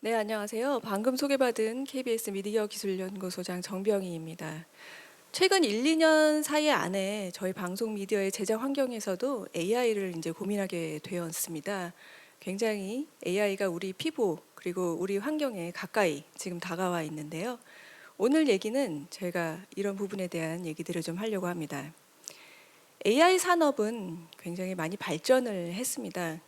네, 안녕하세요. 방금 소개받은 KBS 미디어 기술연구소장 정병희입니다. 최근 1, 2년 사이 안에 저희 방송 미디어의 제작 환경에서도 AI를 이제 고민하게 되었습니다. 굉장히 AI가 우리 피부 그리고 우리 환경에 가까이 지금 다가와 있는데요. 오늘 얘기는 제가 이런 부분에 대한 얘기들을 좀 하려고 합니다. AI 산업은 굉장히 많이 발전을 했습니다.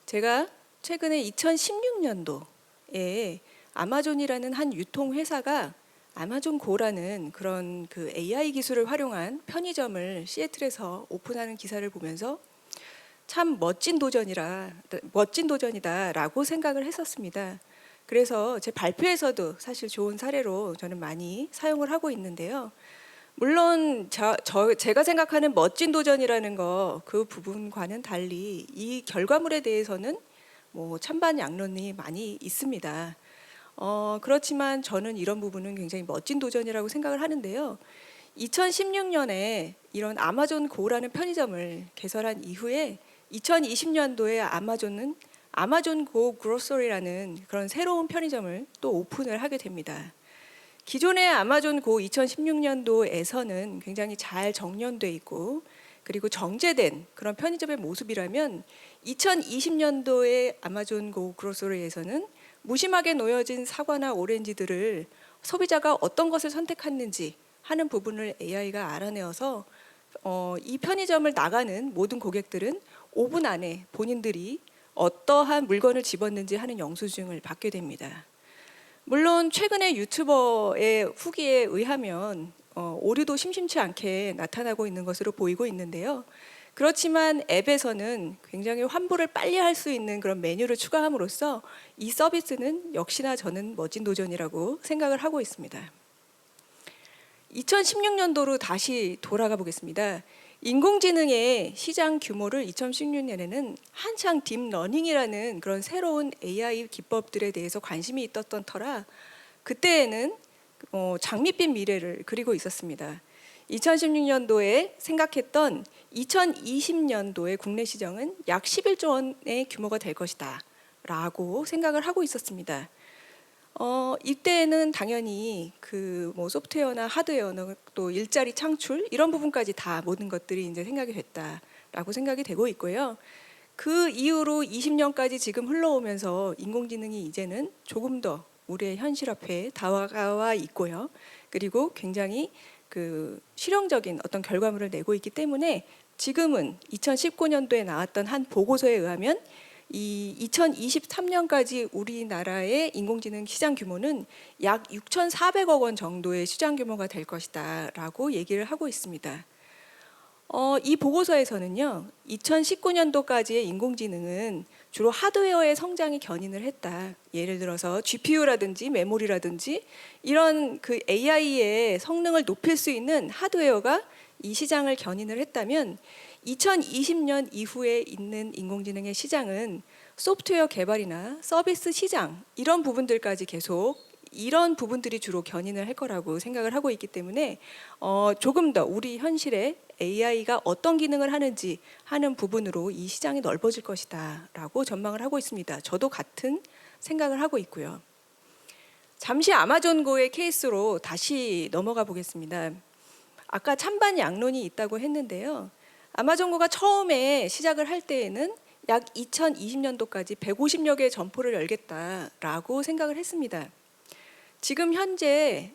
제가 최근에 2016년도에 아마존이라는 한 유통회사가 아마존고라는 그런 그 AI 기술을 활용한 편의점을 시애틀에서 오픈하는 기사를 보면서 참 멋진 도전이다라고 생각을 했었습니다. 그래서 제 발표에서도 사실 좋은 사례로 저는 많이 사용을 하고 있는데요. 물론 제가 생각하는 멋진 도전이라는 거 그 부분과는 달리 이 결과물에 대해서는 뭐 찬반양론이 많이 있습니다. 그렇지만 저는 이런 부분은 굉장히 멋진 도전이라고 생각을 하는데요. 2016년에 이런 아마존 고라는 편의점을 개설한 이후에 2020년도에 아마존은 아마존 고 그로서리라는 그런 새로운 편의점을 또 오픈을 하게 됩니다. 기존의 아마존 고 2016년도에서는 굉장히 잘 정년돼 있고 그리고 정제된 그런 편의점의 모습이라면 2020년도의 아마존 고 그로서리에서는 무심하게 놓여진 사과나 오렌지들을 소비자가 어떤 것을 선택했는지 하는 부분을 AI가 알아내어서 이 편의점을 나가는 모든 고객들은 5분 안에 본인들이 어떠한 물건을 집었는지 하는 영수증을 받게 됩니다. 물론 최근에 유튜버의 후기에 의하면 오류도 심심치 않게 나타나고 있는 것으로 보이고 있는데요. 그렇지만 앱에서는 굉장히 환불을 빨리 할 수 있는 그런 메뉴를 추가함으로써 이 서비스는 역시나 저는 멋진 도전이라고 생각을 하고 있습니다. 2016년도로 다시 돌아가 보겠습니다. 인공지능의 시장 규모를 2016년에는 한창 딥러닝이라는 그런 새로운 AI 기법들에 대해서 관심이 있었던 터라 그때에는 장밋빛 미래를 그리고 있었습니다. 2016년도에 생각했던 2020년도의 국내 시장은 약 11조 원의 규모가 될 것이다 라고 생각을 하고 있었습니다. 이때는 당연히 그 뭐 소프트웨어나 하드웨어나 또 일자리 창출 이런 부분까지 다 모든 것들이 이제 생각이 됐다라고 생각이 되고 있고요. 그 이후로 20년까지 지금 흘러오면서 인공지능이 이제는 조금 더 우리의 현실 앞에 다가와 있고요. 그리고 굉장히 그 실용적인 어떤 결과물을 내고 있기 때문에 지금은 2019년도에 나왔던 한 보고서에 의하면 이 2023년까지 우리나라의 인공지능 시장 규모는 약 6,400억 원 정도의 시장 규모가 될 것이다라고 얘기를 하고 있습니다. 이 보고서에서는요, 2019년도까지의 인공지능은 주로 하드웨어의 성장이 견인을 했다. 예를 들어서 GPU라든지 메모리라든지 이런 그 AI의 성능을 높일 수 있는 하드웨어가 이 시장을 견인을 했다면 2020년 이후에 있는 인공지능의 시장은 소프트웨어 개발이나 서비스 시장 이런 부분들까지 계속 이런 부분들이 주로 견인을 할 거라고 생각을 하고 있기 때문에 조금 더 우리 현실에 AI가 어떤 기능을 하는지 하는 부분으로 이 시장이 넓어질 것이다 라고 전망을 하고 있습니다. 저도 같은 생각을 하고 있고요. 잠시 아마존고의 케이스로 다시 넘어가 보겠습니다. 아까 찬반 양론이 있다고 했는데요. 아마존고가 처음에 시작을 할 때에는 약 2020년도까지 150여 개의 점포를 열겠다라고 생각을 했습니다. 지금 현재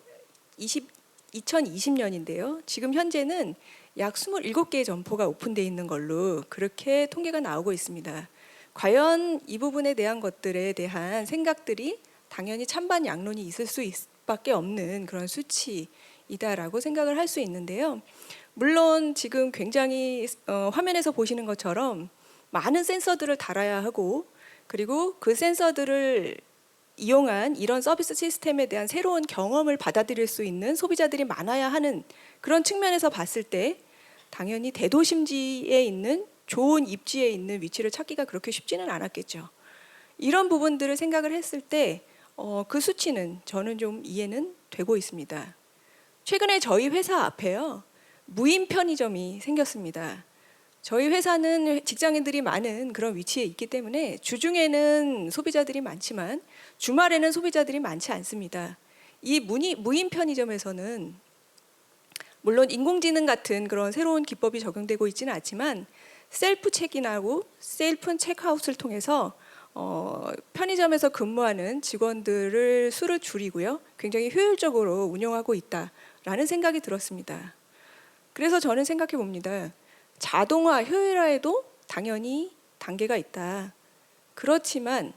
2020년인데요. 지금 현재는 약 27개의 점포가 오픈되어 있는 걸로 그렇게 통계가 나오고 있습니다. 과연 이 부분에 대한 것들에 대한 생각들이 당연히 찬반 양론이 있을 수밖에 없는 그런 수치이다라고 생각을 할 수 있는데요. 물론 지금 굉장히 화면에서 보시는 것처럼 많은 센서들을 달아야 하고 그리고 그 센서들을 이용한 이런 서비스 시스템에 대한 새로운 경험을 받아들일 수 있는 소비자들이 많아야 하는 그런 측면에서 봤을 때 당연히 대도심지에 있는 좋은 입지에 있는 위치를 찾기가 그렇게 쉽지는 않았겠죠. 이런 부분들을 생각을 했을 때 그 수치는 저는 좀 이해는 되고 있습니다. 최근에 저희 회사 앞에요. 무인 편의점이 생겼습니다. 저희 회사는 직장인들이 많은 그런 위치에 있기 때문에 주중에는 소비자들이 많지만 주말에는 소비자들이 많지 않습니다. 이 무인 편의점에서는 물론 인공지능 같은 그런 새로운 기법이 적용되고 있지는 않지만 셀프 체크인하고 셀프 체크아웃을 통해서 편의점에서 근무하는 직원들을 수를 줄이고요. 굉장히 효율적으로 운영하고 있다라는 생각이 들었습니다. 그래서 저는 생각해 봅니다. 자동화, 효율화에도 당연히 단계가 있다. 그렇지만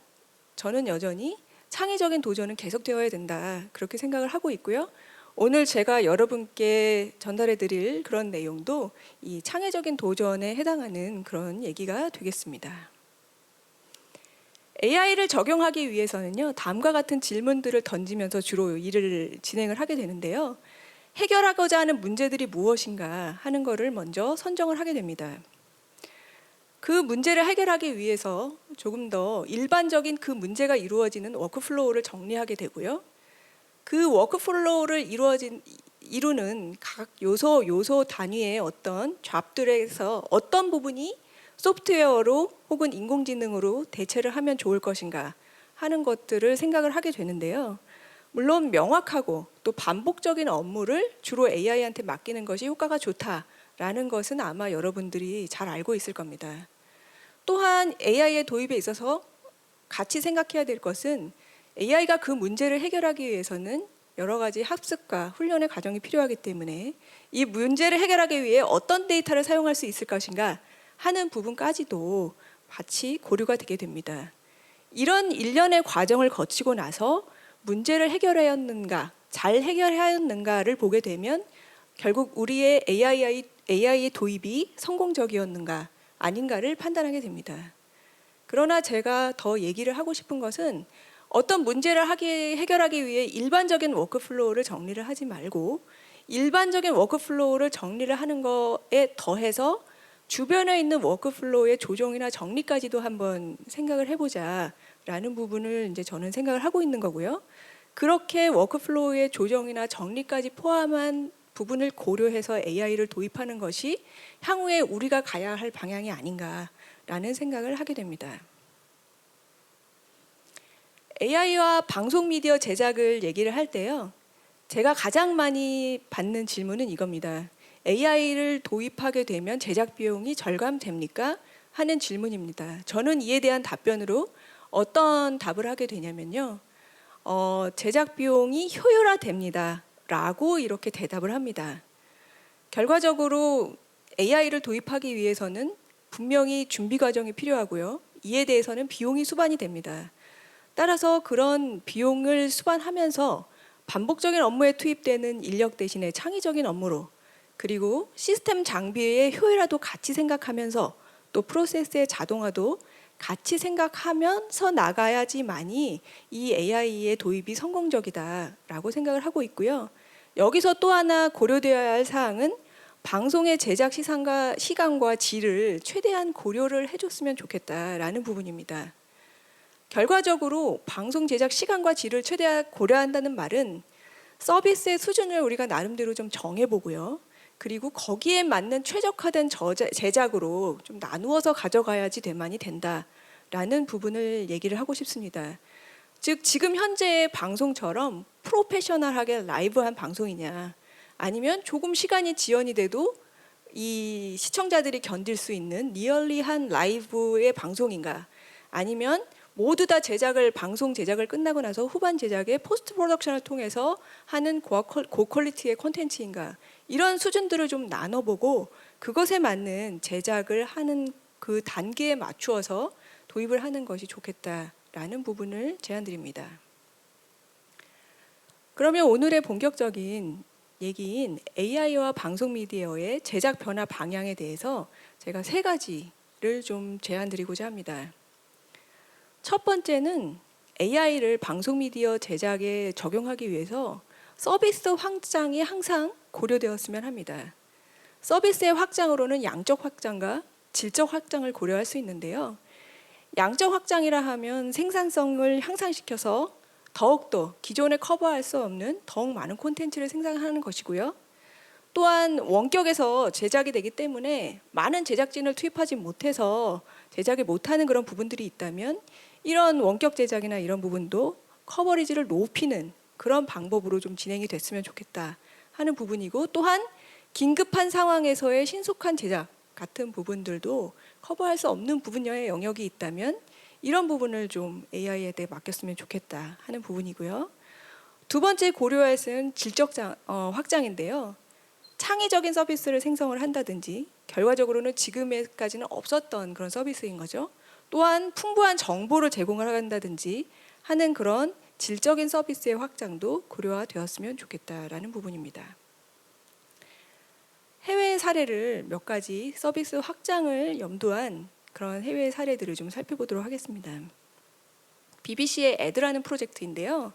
저는 여전히 창의적인 도전은 계속되어야 된다. 그렇게 생각을 하고 있고요. 오늘 제가 여러분께 전달해 드릴 그런 내용도 이 창의적인 도전에 해당하는 그런 얘기가 되겠습니다. AI를 적용하기 위해서는요, 다음과 같은 질문들을 던지면서 주로 일을 진행을 하게 되는데요. 해결하고자 하는 문제들이 무엇인가 하는 것을 먼저 선정을 하게 됩니다. 그 문제를 해결하기 위해서 조금 더 일반적인 그 문제가 이루어지는 워크플로우를 정리하게 되고요. 그 워크플로우를 이루는 각 요소 단위의 어떤 잡들에서 어떤 부분이 소프트웨어로 혹은 인공지능으로 대체를 하면 좋을 것인가 하는 것들을 생각을 하게 되는데요. 물론 명확하고 또 반복적인 업무를 주로 AI한테 맡기는 것이 효과가 좋다라는 것은 아마 여러분들이 잘 알고 있을 겁니다. 또한 AI의 도입에 있어서 같이 생각해야 될 것은 AI가 그 문제를 해결하기 위해서는 여러 가지 학습과 훈련의 과정이 필요하기 때문에 이 문제를 해결하기 위해 어떤 데이터를 사용할 수 있을 것인가 하는 부분까지도 같이 고려가 되게 됩니다. 이런 일련의 과정을 거치고 나서 문제를 해결하였는가, 잘 해결하였는가를 보게 되면 결국 우리의 AI의 도입이 성공적이었는가 아닌가를 판단하게 됩니다. 그러나 제가 더 얘기를 하고 싶은 것은 어떤 문제를 해결하기 위해 일반적인 워크플로우를 정리를 하지 말고 일반적인 워크플로우를 정리를 하는 거에 더해서 주변에 있는 워크플로우의 조정이나 정리까지도 한번 생각을 해보자라는 부분을 이제 저는 생각을 하고 있는 거고요. 그렇게 워크플로우의 조정이나 정리까지 포함한 부분을 고려해서 AI를 도입하는 것이 향후에 우리가 가야 할 방향이 아닌가라는 생각을 하게 됩니다. AI와 방송 미디어 제작을 얘기를 할 때요. 제가 가장 많이 받는 질문은 이겁니다. AI를 도입하게 되면 제작 비용이 절감됩니까? 하는 질문입니다. 저는 이에 대한 답변으로 어떤 답을 하게 되냐면요. 제작 비용이 효율화됩니다. 라고 이렇게 대답을 합니다. 결과적으로 AI를 도입하기 위해서는 분명히 준비 과정이 필요하고요. 이에 대해서는 비용이 수반이 됩니다. 따라서 그런 비용을 수반하면서 반복적인 업무에 투입되는 인력 대신에 창의적인 업무로 그리고 시스템 장비의 효율화도 같이 생각하면서 또 프로세스의 자동화도 같이 생각하면서 나가야지만이 이 AI의 도입이 성공적이다라고 생각을 하고 있고요. 여기서 또 하나 고려되어야 할 사항은 방송의 제작 시간과 질을 최대한 고려를 해줬으면 좋겠다라는 부분입니다. 결과적으로 방송 제작 시간과 질을 최대한 고려한다는 말은 서비스의 수준을 우리가 나름대로 좀 정해보고요. 그리고 거기에 맞는 최적화된 제작으로 좀 나누어서 가져가야지 대만이 된다라는 부분을 얘기를 하고 싶습니다. 즉 지금 현재의 방송처럼 프로페셔널하게 라이브한 방송이냐 아니면 조금 시간이 지연이 돼도 이 시청자들이 견딜 수 있는 리얼리한 라이브의 방송인가 아니면 모두 다 방송 제작을 끝나고 나서 후반 제작의 포스트 프로덕션을 통해서 하는 고퀄리티의 콘텐츠인가 이런 수준들을 좀 나눠보고 그것에 맞는 제작을 하는 그 단계에 맞추어서 도입을 하는 것이 좋겠다라는 부분을 제안드립니다. 그러면 오늘의 본격적인 얘기인 AI와 방송 미디어의 제작 변화 방향에 대해서 제가 3가지를 좀 제안드리고자 합니다. 첫 번째는 AI를 방송 미디어 제작에 적용하기 위해서 서비스 확장이 항상 고려되었으면 합니다. 서비스의 확장으로는 양적 확장과 질적 확장을 고려할 수 있는데요. 양적 확장이라 하면 생산성을 향상시켜서 더욱더 기존에 커버할 수 없는 더욱 많은 콘텐츠를 생산하는 것이고요. 또한 원격에서 제작이 되기 때문에 많은 제작진을 투입하지 못해서 제작을 못하는 그런 부분들이 있다면 이런 원격 제작이나 이런 부분도 커버리지를 높이는 그런 방법으로 좀 진행이 됐으면 좋겠다 하는 부분이고, 또한 긴급한 상황에서의 신속한 제작 같은 부분들도 커버할 수 없는 분야의 영역이 있다면 이런 부분을 좀 AI에 대해 맡겼으면 좋겠다 하는 부분이고요. 두 번째 고려할 것은 질적 확장인데요. 창의적인 서비스를 생성을 한다든지 결과적으로는 지금까지는 없었던 그런 서비스인 거죠. 또한 풍부한 정보를 제공을 한다든지 하는 그런 질적인 서비스의 확장도 고려가 되었으면 좋겠다라는 부분입니다. 해외 사례를 몇 가지 서비스 확장을 염두한 그런 해외 사례들을 좀 살펴보도록 하겠습니다. BBC의 애드라는 프로젝트인데요.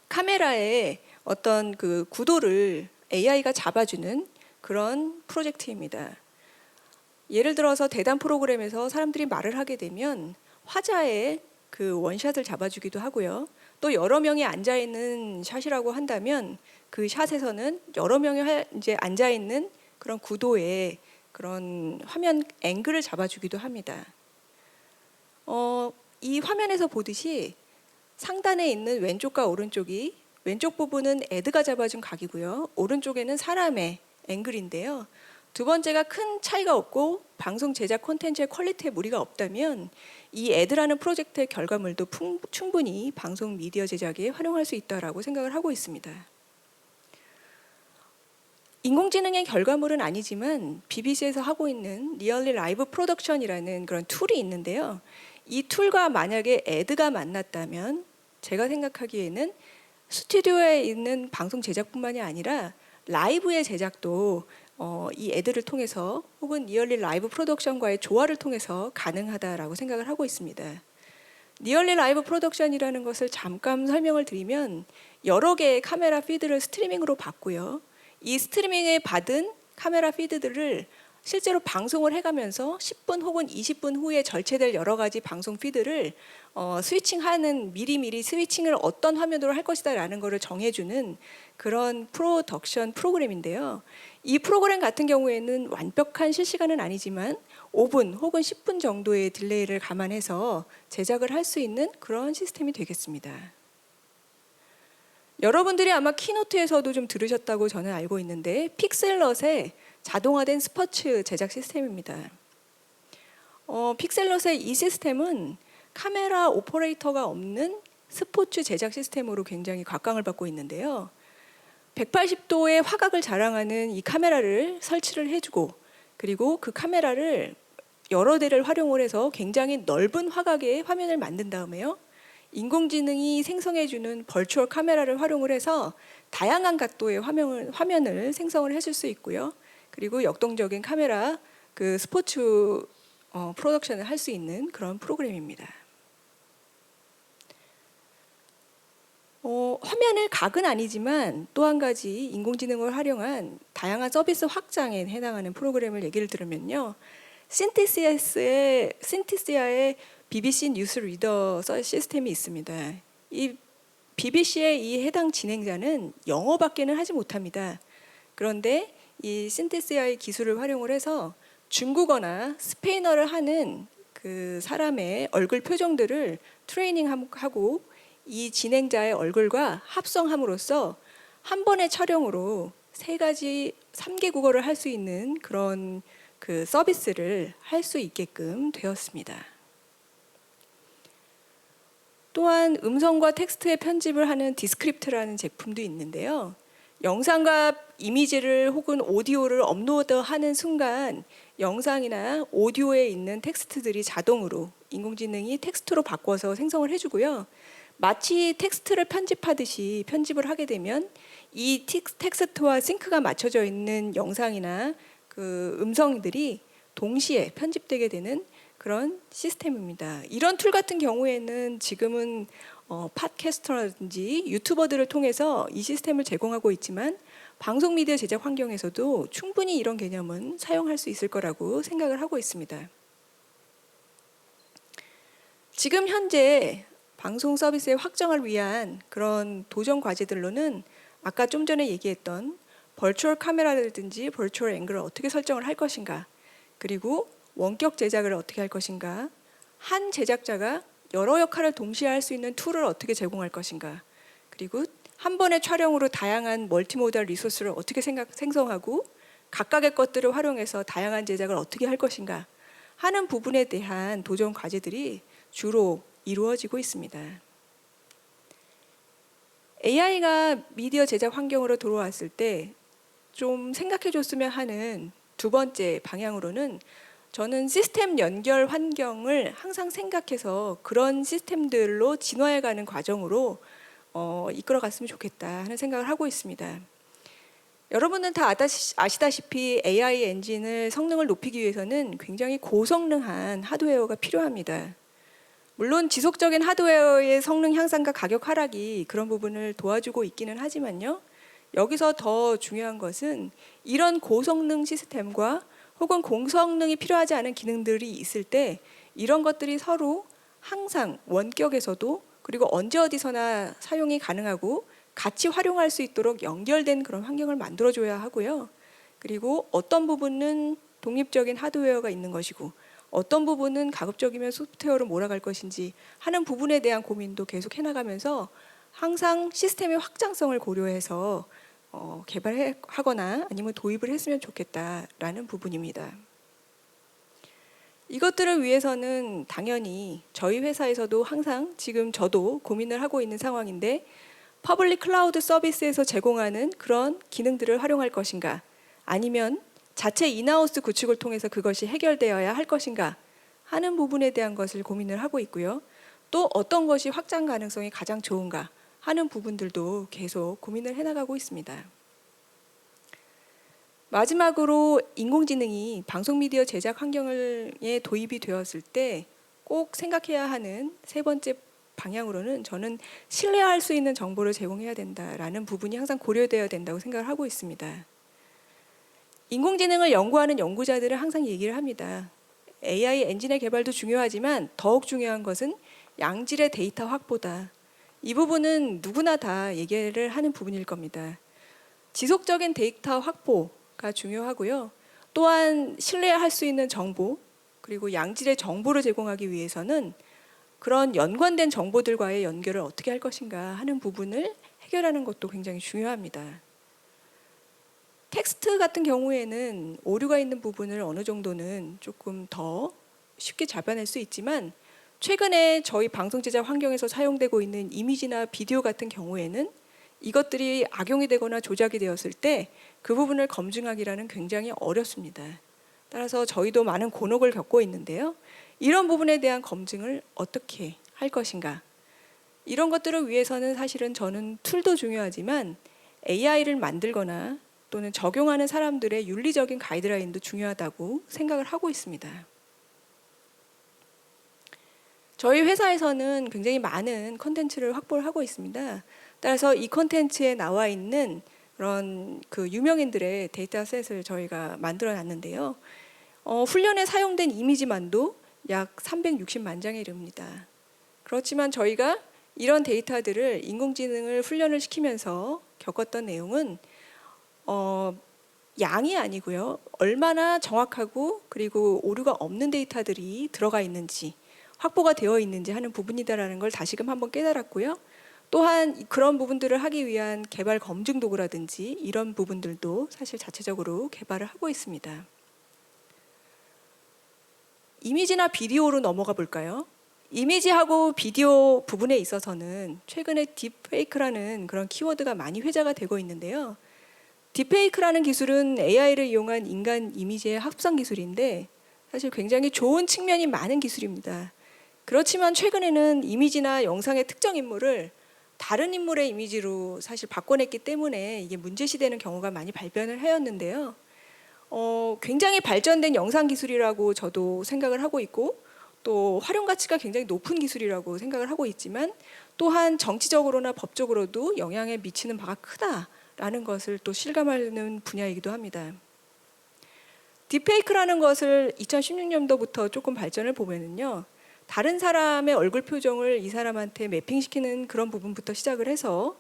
카메라의 어떤 그 구도를 AI가 잡아주는 그런 프로젝트입니다. 예를 들어서 대담 프로그램에서 사람들이 말을 하게 되면 화자의 그 원샷을 잡아주기도 하고요. 또 여러 명이 앉아 있는 샷이라고 한다면 그 샷에서는 여러 명이 이제 앉아 있는 그런 구도의 그런 화면 앵글을 잡아주기도 합니다. 이 화면에서 보듯이 상단에 있는 왼쪽과 오른쪽이, 왼쪽 부분은 애드가 잡아준 각이고요. 오른쪽에는 사람의 앵글인데요. 두 번째가 큰 차이가 없고 방송 제작 콘텐츠의 퀄리티에 무리가 없다면 이 애드라는 프로젝트의 결과물도 충분히 방송 미디어 제작에 활용할 수 있다라고 생각을 하고 있습니다. 인공지능의 결과물은 아니지만 BBC에서 하고 있는 리얼리 라이브 프로덕션이라는 그런 툴이 있는데요. 이 툴과 만약에 애드가 만났다면 제가 생각하기에는 스튜디오에 있는 방송 제작뿐만이 아니라 라이브의 제작도 이 애드를 통해서 혹은 리얼리 라이브 프로덕션과의 조화를 통해서 가능하다라고 생각을 하고 있습니다. 리얼리 라이브 프로덕션이라는 것을 잠깐 설명을 드리면 여러 개의 카메라 피드를 스트리밍으로 받고요. 이 스트리밍에 받은 카메라 피드들을 실제로 방송을 해가면서 10분 혹은 20분 후에 절체될 여러 가지 방송 피드를 스위칭하는, 미리미리 스위칭을 어떤 화면으로 할 것이다 라는 것을 정해주는 그런 프로덕션 프로그램인데요. 이 프로그램 같은 경우에는 완벽한 실시간은 아니지만 5분 혹은 10분 정도의 딜레이를 감안해서 제작을 할 수 있는 그런 시스템이 되겠습니다. 여러분들이 아마 키노트에서도 좀 들으셨다고 저는 알고 있는데 픽셀럿의 자동화된 스포츠 제작 시스템입니다. 픽셀럿의 이 시스템은 카메라 오퍼레이터가 없는 스포츠 제작 시스템으로 굉장히 각광을 받고 있는데요. 180도의 화각을 자랑하는 이 카메라를 설치를 해주고, 그리고 그 카메라를 여러 대를 활용을 해서 굉장히 넓은 화각의 화면을 만든 다음에요. 인공지능이 생성해주는 버추얼 카메라를 활용을 해서 다양한 각도의 화면을 생성을 해줄 수 있고요. 그리고 역동적인 카메라 그 스포츠 프로덕션을 할 수 있는 그런 프로그램입니다. 화면의 각은 아니지만 또 한 가지 인공지능을 활용한 다양한 서비스 확장에 해당하는 프로그램을 얘기를 들으면요. 신티시아의 BBC 뉴스 리더 시스템이 있습니다. 이 BBC의 이 해당 진행자는 영어밖에는 하지 못합니다. 그런데 이 신티시아의 기술을 활용을 해서 중국어나 스페인어를 하는 그 사람의 얼굴 표정들을 트레이닝하고 이 진행자의 얼굴과 합성함으로써 한 번의 촬영으로 3개 국어를 할 수 있는 그런 그 서비스를 할 수 있게끔 되었습니다. 또한 음성과 텍스트의 편집을 하는 디스크립트라는 제품도 있는데요. 영상과 이미지를 혹은 오디오를 업로드하는 순간 영상이나 오디오에 있는 텍스트들이 자동으로 인공지능이 텍스트로 바꿔서 생성을 해주고요. 마치 텍스트를 편집하듯이 편집을 하게 되면 이 텍스트와 싱크가 맞춰져 있는 영상이나 그 음성들이 동시에 편집되게 되는 그런 시스템입니다. 이런 툴 같은 경우에는 지금은 팟캐스터라든지 유튜버들을 통해서 이 시스템을 제공하고 있지만 방송 미디어 제작 환경에서도 충분히 이런 개념은 사용할 수 있을 거라고 생각을 하고 있습니다. 지금 현재 방송 서비스의 확정을 위한 그런 도전 과제들로는 아까 좀 전에 얘기했던 버추얼 카메라라든지 버추얼 앵글을 어떻게 설정을 할 것인가, 그리고 원격 제작을 어떻게 할 것인가, 한 제작자가 여러 역할을 동시에 할 수 있는 툴을 어떻게 제공할 것인가, 그리고 한 번의 촬영으로 다양한 멀티모달 리소스를 어떻게 생성하고 각각의 것들을 활용해서 다양한 제작을 어떻게 할 것인가 하는 부분에 대한 도전 과제들이 주로 이루어지고 있습니다. AI가 미디어 제작 환경으로 들어왔을 때 좀 생각해 줬으면 하는 두 번째 방향으로는, 저는 시스템 연결 환경을 항상 생각해서 그런 시스템들로 진화해가는 과정으로 이끌어갔으면 좋겠다 하는 생각을 하고 있습니다. 여러분은 다 아시다시피 AI 엔진을 성능을 높이기 위해서는 굉장히 고성능한 하드웨어가 필요합니다. 물론 지속적인 하드웨어의 성능 향상과 가격 하락이 그런 부분을 도와주고 있기는 하지만요. 여기서 더 중요한 것은 이런 고성능 시스템과 혹은 고성능이 필요하지 않은 기능들이 있을 때 이런 것들이 서로 항상 원격에서도 그리고 언제 어디서나 사용이 가능하고 같이 활용할 수 있도록 연결된 그런 환경을 만들어줘야 하고요. 그리고 어떤 부분은 독립적인 하드웨어가 있는 것이고 어떤 부분은 가급적이면 소프트웨어로 몰아갈 것인지 하는 부분에 대한 고민도 계속 해나가면서 항상 시스템의 확장성을 고려해서 개발하거나 아니면 도입을 했으면 좋겠다라는 부분입니다. 이것들을 위해서는 당연히 저희 회사에서도 항상 지금 저도 고민을 하고 있는 상황인데, 퍼블릭 클라우드 서비스에서 제공하는 그런 기능들을 활용할 것인가, 아니면 자체 인하우스 구축을 통해서 그것이 해결되어야 할 것인가 하는 부분에 대한 것을 고민을 하고 있고요. 또 어떤 것이 확장 가능성이 가장 좋은가 하는 부분들도 계속 고민을 해나가고 있습니다. 마지막으로 인공지능이 방송 미디어 제작 환경에 도입이 되었을 때 꼭 생각해야 하는 세 번째 방향으로는, 저는 신뢰할 수 있는 정보를 제공해야 된다라는 부분이 항상 고려되어야 된다고 생각을 하고 있습니다. 인공지능을 연구하는 연구자들은 항상 얘기를 합니다. AI 엔진의 개발도 중요하지만 더욱 중요한 것은 양질의 데이터 확보다. 이 부분은 누구나 다 얘기를 하는 부분일 겁니다. 지속적인 데이터 확보가 중요하고요. 또한 신뢰할 수 있는 정보, 그리고 양질의 정보를 제공하기 위해서는 그런 연관된 정보들과의 연결을 어떻게 할 것인가 하는 부분을 해결하는 것도 굉장히 중요합니다. 텍스트 같은 경우에는 오류가 있는 부분을 어느 정도는 조금 더 쉽게 잡아낼 수 있지만, 최근에 저희 방송 제작 환경에서 사용되고 있는 이미지나 비디오 같은 경우에는 이것들이 악용이 되거나 조작이 되었을 때 그 부분을 검증하기라는 굉장히 어렵습니다. 따라서 저희도 많은 곤혹을 겪고 있는데요. 이런 부분에 대한 검증을 어떻게 할 것인가, 이런 것들을 위해서는 사실은 저는 툴도 중요하지만 AI를 만들거나 또는 적용하는 사람들의 윤리적인 가이드라인도 중요하다고 생각을 하고 있습니다. 저희 회사에서는 굉장히 많은 컨텐츠를 확보를 하고 있습니다. 따라서 이 컨텐츠에 나와 있는 그런 유명인들의 데이터셋을 저희가 만들어 놨는데요. 훈련에 사용된 이미지만도 약 360만 장에 이릅니다. 그렇지만 저희가 이런 데이터들을 인공지능을 훈련을 시키면서 겪었던 내용은 양이 아니고요. 얼마나 정확하고 그리고 오류가 없는 데이터들이 들어가 있는지, 확보가 되어 있는지 하는 부분이다라는 걸 다시금 한번 깨달았고요. 또한 그런 부분들을 하기 위한 개발 검증 도구라든지 이런 부분들도 사실 자체적으로 개발을 하고 있습니다. 이미지나 비디오로 넘어가 볼까요? 이미지하고 비디오 부분에 있어서는 최근에 딥페이크라는 그런 키워드가 많이 회자가 되고 있는데요. 딥페이크라는 기술은 AI를 이용한 인간 이미지의 합성 기술인데 사실 굉장히 좋은 측면이 많은 기술입니다. 그렇지만 최근에는 이미지나 영상의 특정 인물을 다른 인물의 이미지로 사실 바꿔냈기 때문에 이게 문제시되는 경우가 많이 발견을 하였는데요. 굉장히 발전된 영상 기술이라고 저도 생각을 하고 있고, 또 활용 가치가 굉장히 높은 기술이라고 생각을 하고 있지만, 또한 정치적으로나 법적으로도 영향에 미치는 바가 크다라는 것을 또 실감하는 분야이기도 합니다. 딥페이크라는 것을 2016년도부터 조금 발전을 보면은요, 다른 사람의 얼굴 표정을 이 사람한테 매핑시키는 그런 부분부터 시작을 해서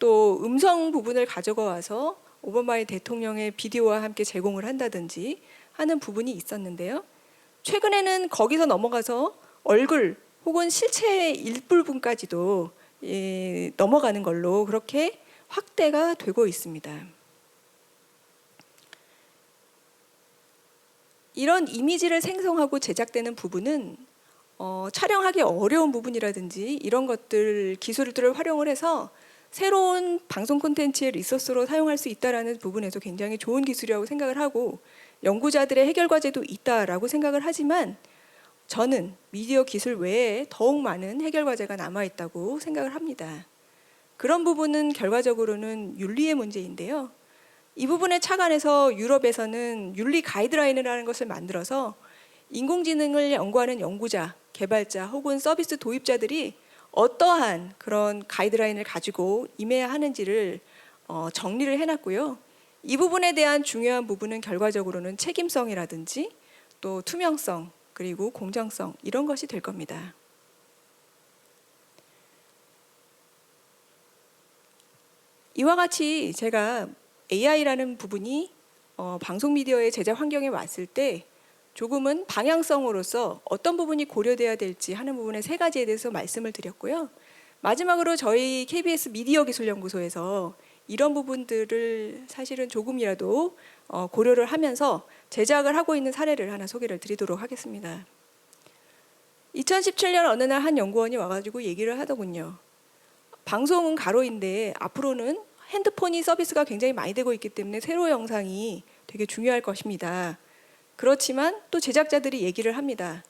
또 음성 부분을 가져가 와서 오바마 대통령의 비디오와 함께 제공을 한다든지 하는 부분이 있었는데요. 최근에는 거기서 넘어가서 얼굴 혹은 실체의 일부분까지도 넘어가는 걸로 그렇게 확대가 되고 있습니다. 이런 이미지를 생성하고 제작되는 부분은 촬영하기 어려운 부분이라든지 이런 것들 기술들을 활용을 해서 새로운 방송 콘텐츠의 리소스로 사용할 수 있다는 부분에서 굉장히 좋은 기술이라고 생각을 하고 연구자들의 해결 과제도 있다라고 생각을 하지만 저는 미디어 기술 외에 더욱 많은 해결 과제가 남아있다고 생각을 합니다. 그런 부분은 결과적으로는 윤리의 문제인데요. 이 부분에 착안해서 유럽에서는 윤리 가이드라인이라는 것을 만들어서 인공지능을 연구하는 연구자, 개발자 혹은 서비스 도입자들이 어떠한 그런 가이드라인을 가지고 임해야 하는지를 정리를 해놨고요. 이 부분에 대한 중요한 부분은 결과적으로는 책임성이라든지 또 투명성 그리고 공정성 이런 것이 될 겁니다. 이와 같이 제가 AI라는 부분이 방송 미디어의 제작 환경에 왔을 때 조금은 방향성으로서 어떤 부분이 고려돼야 될지 하는 부분의 세 가지에 대해서 말씀을 드렸고요. 마지막으로 저희 KBS 미디어 기술연구소에서 이런 부분들을 사실은 조금이라도 고려를 하면서 제작을 하고 있는 사례를 하나 소개를 드리도록 하겠습니다. 2017년 어느 날 한 연구원이 와가지고 얘기를 하더군요. 방송은 가로인데 앞으로는 핸드폰이 서비스가 굉장히 많이 되고 있기 때문에 세로 영상이 되게 중요할 것입니다. 그렇지만 또 제작자들이 얘기를 합니다.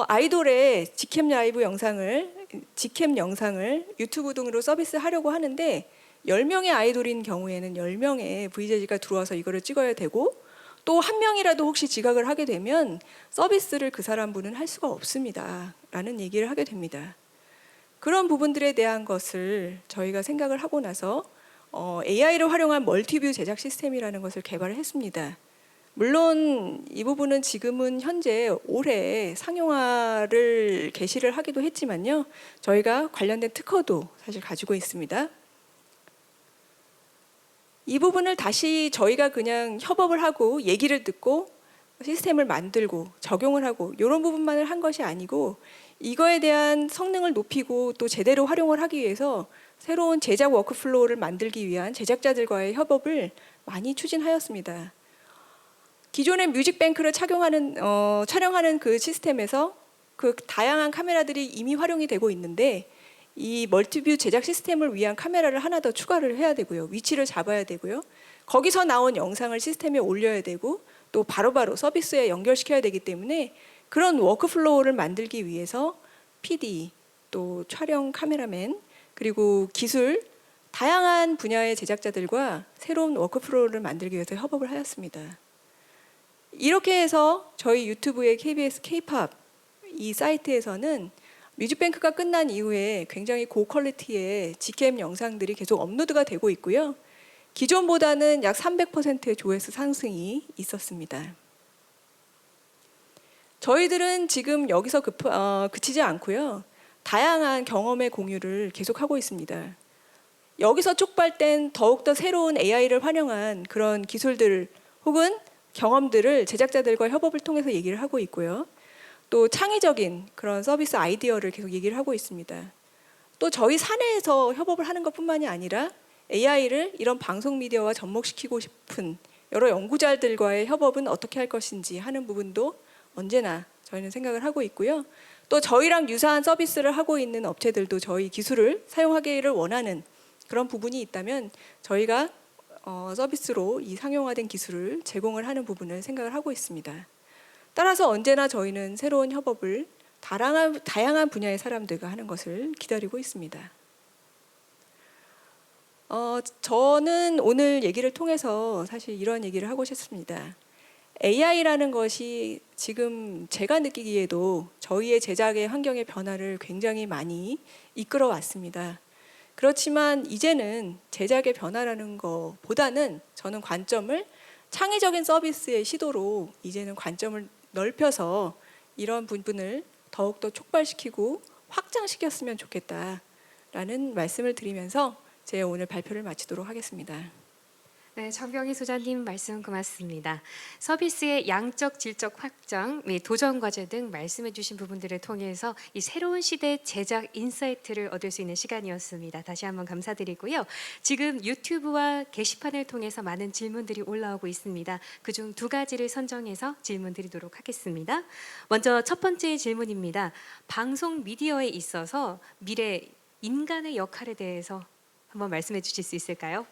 아이돌의 직캠 라이브 영상을, 직캠 영상을 유튜브 등으로 서비스하려고 하는데 10명의 아이돌인 경우에는 10명의 VJ가 들어와서 이거를 찍어야 되고 또 한 명이라도 혹시 지각을 하게 되면 서비스를 그 사람 분은 할 수가 없습니다. 라는 얘기를 하게 됩니다. 그런 부분들에 대한 것을 저희가 생각을 하고 나서 AI를 활용한 멀티뷰 제작 시스템이라는 것을 개발을 했습니다. 물론 이 부분은 지금은 현재 올해 상용화를 개시를 하기도 했지만요. 저희가 관련된 특허도 사실 가지고 있습니다. 이 부분을 다시 저희가 그냥 협업을 하고 얘기를 듣고 시스템을 만들고 적용을 하고 이런 부분만을 한 것이 아니고 이거에 대한 성능을 높이고 또 제대로 활용을 하기 위해서 새로운 제작 워크플로우를 만들기 위한 제작자들과의 협업을 많이 추진하였습니다. 기존의 뮤직뱅크를 촬영하는 그 시스템에서 그 다양한 카메라들이 이미 활용이 되고 있는데 이 멀티뷰 제작 시스템을 위한 카메라를 하나 더 추가를 해야 되고요. 위치를 잡아야 되고요. 거기서 나온 영상을 시스템에 올려야 되고 또 바로바로 서비스에 연결시켜야 되기 때문에 그런 워크플로우를 만들기 위해서 PD, 또 촬영 카메라맨, 그리고 기술, 다양한 분야의 제작자들과 새로운 워크플로우를 만들기 위해서 협업을 하였습니다. 이렇게 해서 저희 유튜브의 KBS K-POP 이 사이트에서는 뮤직뱅크가 끝난 이후에 굉장히 고퀄리티의 직캠 영상들이 계속 업로드가 되고 있고요. 기존보다는 약 300%의 조회수 상승이 있었습니다. 저희들은 지금 여기서 그치지 않고요. 다양한 경험의 공유를 계속하고 있습니다. 여기서 촉발된 더욱더 새로운 AI를 활용한 그런 기술들 혹은 경험들을 제작자들과 협업을 통해서 얘기를 하고 있고요. 또 창의적인 그런 서비스 아이디어를 계속 얘기를 하고 있습니다. 또 저희 사내에서 협업을 하는 것뿐만이 아니라 AI를 이런 방송 미디어와 접목시키고 싶은 여러 연구자들과의 협업은 어떻게 할 것인지 하는 부분도 언제나 저희는 생각을 하고 있고요. 또 저희랑 유사한 서비스를 하고 있는 업체들도 저희 기술을 사용하기를 원하는 그런 부분이 있다면 저희가 서비스로 이 상용화된 기술을 제공을 하는 부분을 생각을 하고 있습니다. 따라서 언제나 저희는 새로운 협업을 다양한 분야의 사람들과 하는 것을 기다리고 있습니다. 저는 오늘 얘기를 통해서 사실 이런 얘기를 하고 싶습니다. AI라는 것이 지금 제가 느끼기에도 저희의 제작의 환경의 변화를 굉장히 많이 이끌어 왔습니다. 그렇지만 이제는 제작의 변화라는 것보다는 저는 관점을 창의적인 서비스의 시도로 이제는 관점을 넓혀서 이런 부분을 더욱더 촉발시키고 확장시켰으면 좋겠다라는 말씀을 드리면서 제 오늘 발표를 마치도록 하겠습니다. 네, 정병희 소장님 말씀 고맙습니다. 서비스의 양적, 질적 확장 및 도전 과제 등 말씀해 주신 부분들을 통해서 이 새로운 시대 제작 인사이트를 얻을 수 있는 시간이었습니다. 다시 한번 감사드리고요. 지금 유튜브와 게시판을 통해서 많은 질문들이 올라오고 있습니다. 그중 두 가지를 선정해서 질문 드리도록 하겠습니다. 먼저 첫 번째 질문입니다. 방송 미디어에 있어서 미래 인간의 역할에 대해서 한번 말씀해 주실 수 있을까요?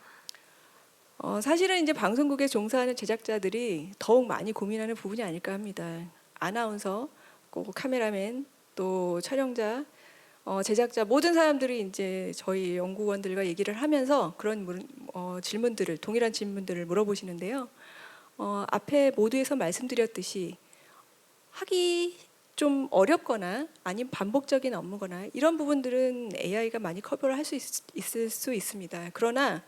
사실은 이제 방송국에 종사하는 제작자들이 더욱 많이 고민하는 부분이 아닐까 합니다. 아나운서, 꼭 카메라맨, 또 촬영자, 제작자 모든 사람들이 이제 저희 연구원들과 얘기를 하면서 그런 질문들을 동일한 질문들을 물어보시는데요. 앞에 모두에서 말씀드렸듯이 하기 좀 어렵거나 아니면 반복적인 업무거나 이런 부분들은 AI가 많이 커버를 할 수 있을 수 있습니다. 그러나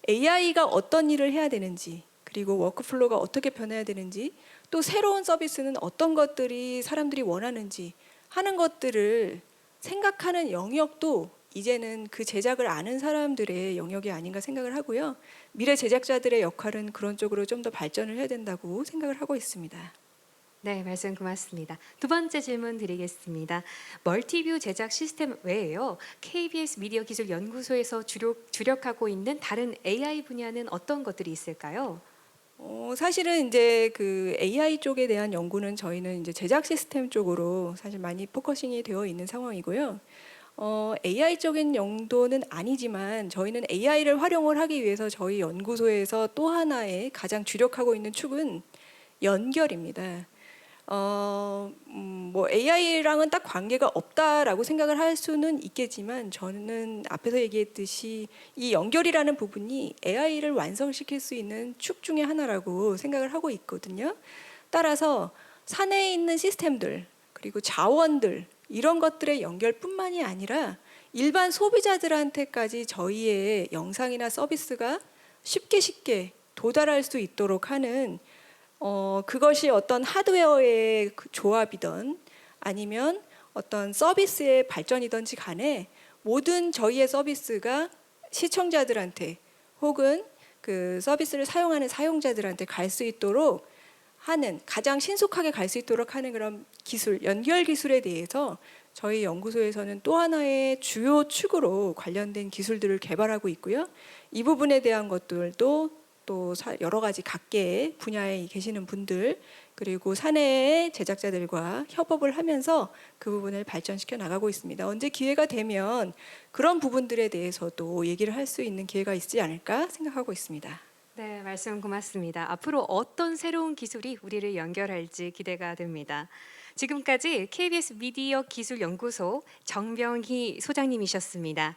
AI가 어떤 일을 해야 되는지, 그리고 워크플로우가 어떻게 변해야 되는지, 또 새로운 서비스는 어떤 것들이 사람들이 원하는지 하는 것들을 생각하는 영역도 이제는 그 제작을 아는 사람들의 영역이 아닌가 생각을 하고요. 미래 제작자들의 역할은 그런 쪽으로 좀 더 발전을 해야 된다고 생각을 하고 있습니다. 네, 말씀 고맙습니다. 두 번째 질문 드리겠습니다. 멀티뷰 제작 시스템 외에요. KBS 미디어 기술 연구소에서 주력하고 있는 다른 AI 분야는 어떤 것들이 있을까요? 사실은 이제 그 AI 쪽에 대한 연구는 저희는 이제 제작 시스템 쪽으로 사실 많이 포커싱이 되어 있는 상황이고요. AI적인 용도는 아니지만 저희는 AI를 활용을 하기 위해서 저희 연구소에서 또 하나의 가장 주력하고 있는 축은 연결입니다. 뭐 AI랑은 딱 관계가 없다라고 생각을 할 수는 있겠지만 저는 앞에서 얘기했듯이 이 연결이라는 부분이 AI를 완성시킬 수 있는 축 중에 하나라고 생각을 하고 있거든요. 따라서 사내에 있는 시스템들 그리고 자원들 이런 것들의 연결뿐만이 아니라 일반 소비자들한테까지 저희의 영상이나 서비스가 쉽게 도달할 수 있도록 하는 그것이 어떤 하드웨어의 조합이든 아니면 어떤 서비스의 발전이든지 간에 모든 저희의 서비스가 시청자들한테 혹은 그 서비스를 사용하는 사용자들한테 갈 수 있도록 하는 가장 신속하게 갈 수 있도록 하는 그런 기술, 연결 기술에 대해서 저희 연구소에서는 또 하나의 주요 축으로 관련된 기술들을 개발하고 있고요. 이 부분에 대한 것들도 또 여러 가지 각계의 분야에 계시는 분들 그리고 사내의 제작자들과 협업을 하면서 그 부분을 발전시켜 나가고 있습니다. 언제 기회가 되면 그런 부분들에 대해서도 얘기를 할 수 있는 기회가 있지 않을까 생각하고 있습니다. 네, 말씀 고맙습니다. 앞으로 어떤 새로운 기술이 우리를 연결할지 기대가 됩니다. 지금까지 KBS 미디어 기술 연구소 정병희 소장님이셨습니다.